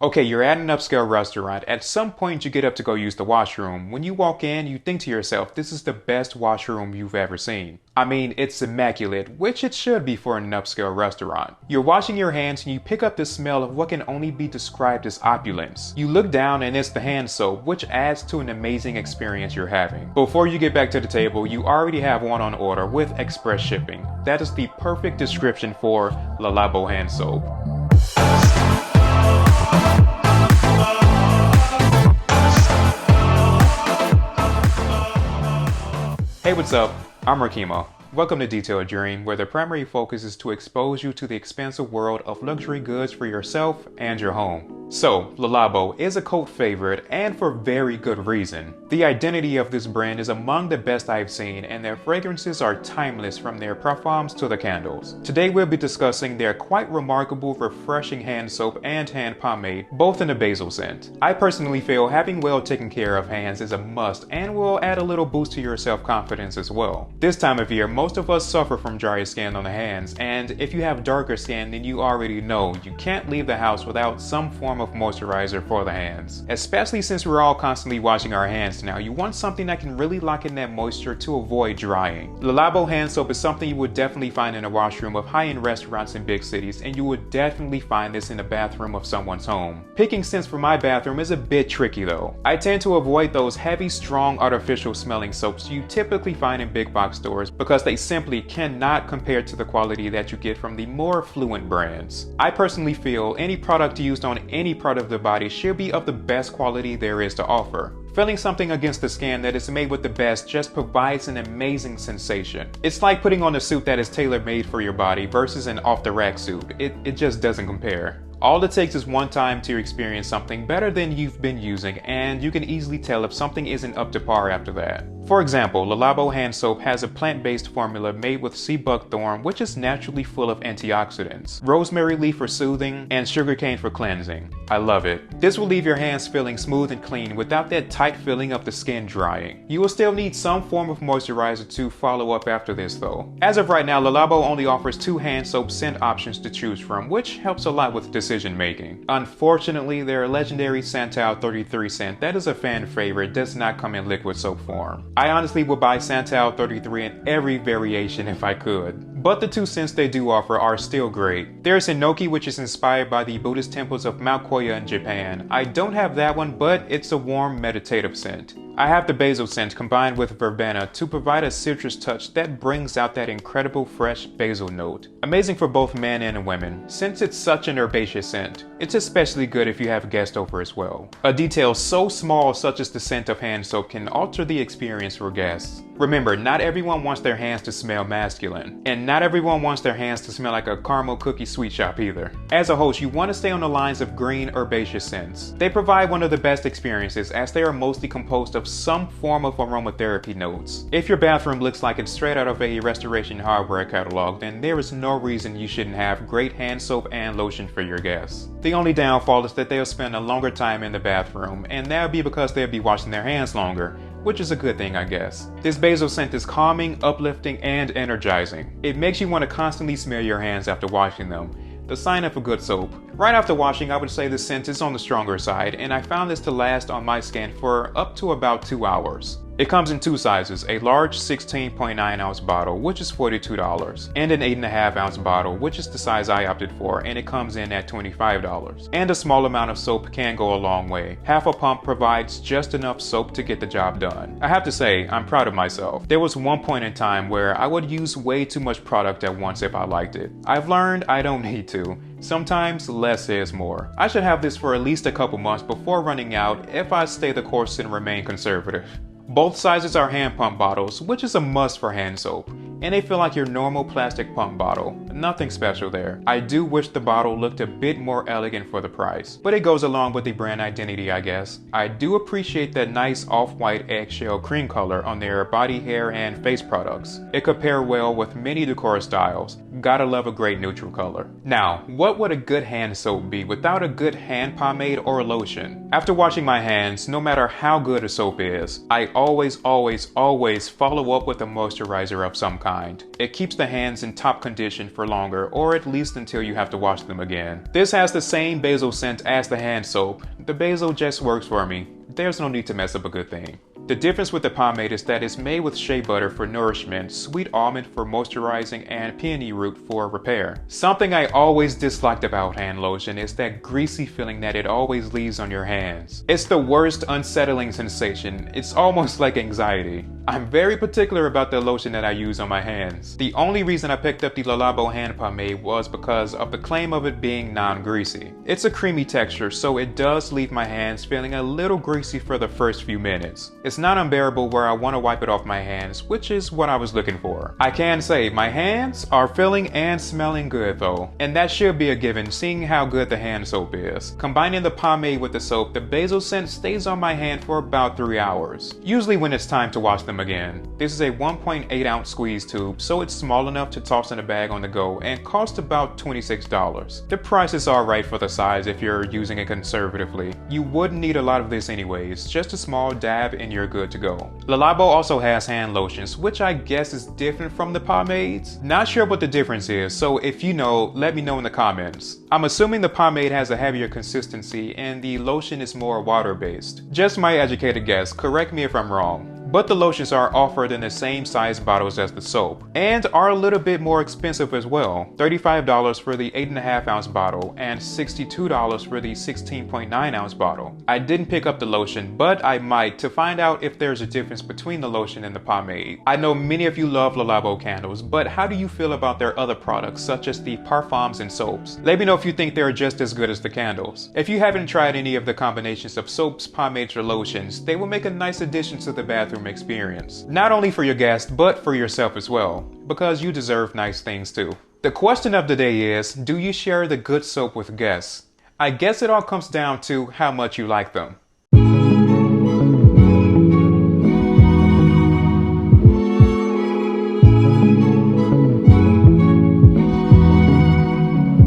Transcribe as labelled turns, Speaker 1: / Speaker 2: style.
Speaker 1: Okay, you're at an upscale restaurant. At some point, you get up to go use the washroom. When you walk in, you think to yourself, this is the best washroom you've ever seen. I mean, it's immaculate, which it should be for an upscale restaurant. You're washing your hands and you pick up the smell of what can only be described as opulence. You look down and it's the hand soap, which adds to an amazing experience you're having. Before you get back to the table, you already have one on order with express shipping. That is the perfect description for Labo hand soap. Hey, what's up? I'm Rekeema. Welcome to Detaileddream, where the primary focus is to expose you to the expansive world of luxury goods for yourself and your home. So, Labo is a cult favorite, and for very good reason. The identity of this brand is among the best I've seen, and their fragrances are timeless from their parfums to the candles. Today we'll be discussing their quite remarkable, refreshing hand soap and hand pomade, both in a basil scent. I personally feel having well taken care of hands is a must and will add a little boost to your self-confidence as well. This time of year, most of us suffer from drier skin on the hands, and if you have darker skin, then you already know you can't leave the house without some form of moisturizer for the hands. Especially since we're all constantly washing our hands now, you want something that can really lock in that moisture to avoid drying. Labo hand soap is something you would definitely find in a washroom of high-end restaurants in big cities, and you would definitely find this in the bathroom of someone's home. Picking scents for my bathroom is a bit tricky though. I tend to avoid those heavy, strong, artificial smelling soaps you typically find in big box stores because they simply cannot compare to the quality that you get from the more affluent brands. I personally feel any product used on any part of the body should be of the best quality there is to offer. Feeling something against the skin that is made with the best just provides an amazing sensation. It's like putting on a suit that is tailor-made for your body versus an off-the-rack suit. It just doesn't compare. All it takes is one time to experience something better than you've been using, and you can easily tell if something isn't up to par after that. For example, Labo hand soap has a plant-based formula made with sea buckthorn, which is naturally full of antioxidants, rosemary leaf for soothing, and sugarcane for cleansing. I love it. This will leave your hands feeling smooth and clean without that tight feeling of the skin drying. You will still need some form of moisturizer to follow up after this though. As of right now, Labo only offers 2 hand soap scent options to choose from, which helps a lot with decision making. Unfortunately, their legendary Santal 33 scent, that is a fan favorite, does not come in liquid soap form. I honestly would buy Santal 33 in every variation if I could, but the 2 scents they do offer are still great. There's Enoki, which is inspired by the Buddhist temples of Mount Koya in Japan. I don't have that one, but it's a warm meditative scent. I have the basil scent combined with verbena to provide a citrus touch that brings out that incredible fresh basil note. Amazing for both men and women, since it's such an herbaceous scent. It's especially good if you have guests over as well. A detail so small such as the scent of hand soap can alter the experience for guests. Remember, not everyone wants their hands to smell masculine, and not everyone wants their hands to smell like a caramel cookie sweet shop either. As a host, you want to stay on the lines of green herbaceous scents. They provide one of the best experiences as they are mostly composed of some form of aromatherapy notes. If your bathroom looks like it's straight out of a restoration hardware catalog, then there is no reason you shouldn't have great hand soap and lotion for your guests. The only downfall is that they'll spend a longer time in the bathroom, and that'll be because they'll be washing their hands longer, which is a good thing, I guess. This basil scent is calming, uplifting, and energizing. It makes you want to constantly smell your hands after washing them, the sign of a good soap. Right after washing, I would say the scent is on the stronger side, and I found this to last on my skin for up to about 2 hours. It comes in 2 sizes, a large 16.9 ounce bottle, which is $42, and an 8.5 ounce bottle, which is the size I opted for, and it comes in at $25. And a small amount of soap can go a long way. Half a pump provides just enough soap to get the job done. I have to say, I'm proud of myself. There was one point in time where I would use way too much product at once if I liked it. I've learned I don't need to. Sometimes less is more. I should have this for at least a couple months before running out if I stay the course and remain conservative. Both sizes are hand pump bottles, which is a must for hand soap, and they feel like your normal plastic pump bottle. Nothing special there. I do wish the bottle looked a bit more elegant for the price, but it goes along with the brand identity, I guess. I do appreciate that nice off-white eggshell cream color on their body, hair, and face products. It could pair well with many decor styles. Gotta love a great neutral color. Now, what would a good hand soap be without a good hand pomade or lotion? After washing my hands, no matter how good a soap is, I always follow up with a moisturizer of some kind. kind. It keeps the hands in top condition for longer, or at least until you have to wash them again. This has the same basil scent as the hand soap. The basil just works for me. There's no need to mess up a good thing. The difference with the pomade is that it's made with shea butter for nourishment, sweet almond for moisturizing, and peony root for repair. Something I always disliked about hand lotion is that greasy feeling that it always leaves on your hands. It's the worst unsettling sensation. It's almost like anxiety. I'm very particular about the lotion that I use on my hands. The only reason I picked up the Labo hand pomade was because of the claim of it being non-greasy. It's a creamy texture, so it does leave my hands feeling a little greasy for the first few minutes. It's not unbearable where I want to wipe it off my hands, which is what I was looking for. I can say my hands are feeling and smelling good though, and that should be a given seeing how good the hand soap is. Combining the pomade with the soap, the basil scent stays on my hand for about 3 hours, usually when it's time to wash them again. This is a 1.8 ounce squeeze tube, so it's small enough to toss in a bag on the go and costs about $26. The price is alright for the size if you're using it conservatively. You wouldn't need a lot of this anyways, just a small dab and you're good to go. Labo also has hand lotions, which I guess is different from the pomades. Not sure what the difference is, so if you know, let me know in the comments. I'm assuming the pomade has a heavier consistency and the lotion is more water-based. Just my educated guess, correct me if I'm wrong. But the lotions are offered in the same size bottles as the soap, and are a little bit more expensive as well. $35 for the 8.5 ounce bottle, and $62 for the 16.9 ounce bottle. I didn't pick up the lotion, but I might to find out if there's a difference between the lotion and the pomade. I know many of you love Labo candles, but how do you feel about their other products, such as the parfums and soaps? Let me know if you think they're just as good as the candles. If you haven't tried any of the combinations of soaps, pomades, or lotions, they will make a nice addition to the bathroom experience. Not only for your guests, but for yourself as well, because you deserve nice things too. The question of the day is, do you share the good soap with guests? I guess it all comes down to how much you like them.